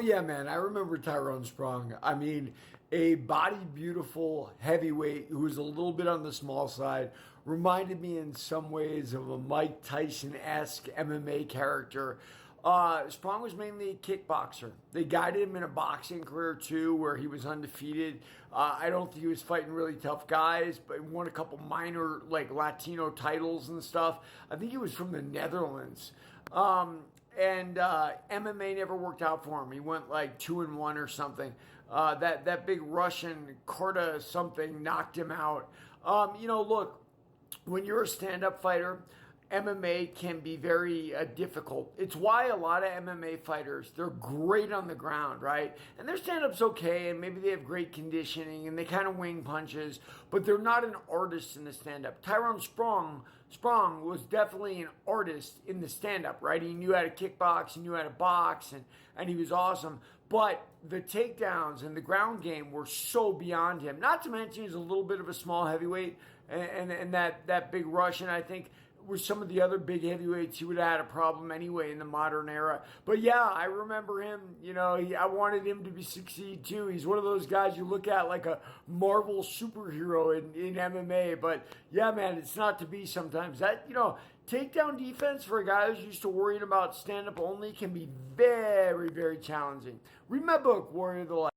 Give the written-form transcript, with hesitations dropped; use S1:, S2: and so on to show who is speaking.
S1: yeah, man. I remember Tyrone Spong. I mean, a body beautiful heavyweight who was a little bit on the small side. Reminded me in some ways of a Mike Tyson-esque MMA character. Spong was mainly a kickboxer. They guided him in a boxing career too, where he was undefeated. I don't think he was fighting really tough guys, but he won a couple minor like Latino titles and stuff. I think he was from the Netherlands. And MMA never worked out for him. He went like 2-1 or something. That big Russian Korda something knocked him out. Look, when you're a stand-up fighter, MMA can be very difficult. It's why a lot of MMA fighters, they're great on the ground, right? And their stand-up's okay, and maybe they have great conditioning, and they kind of wing punches, but they're not an artist in the stand-up. Tyrone Sprong was definitely an artist in the stand-up, right? He knew how to kickbox, he knew how to box, and he was awesome. But the takedowns and the ground game were so beyond him. Not to mention he's a little bit of a small heavyweight, and that big Russian, I think, with some of the other big heavyweights, he would have had a problem anyway in the modern era. But yeah, I remember him. I wanted him to succeed too. He's one of those guys you look at like a Marvel superhero in MMA. But yeah, man, it's not to be sometimes. Takedown defense for a guy who's used to worrying about stand-up only can be very, very challenging. Read my book, Warrior of the Light.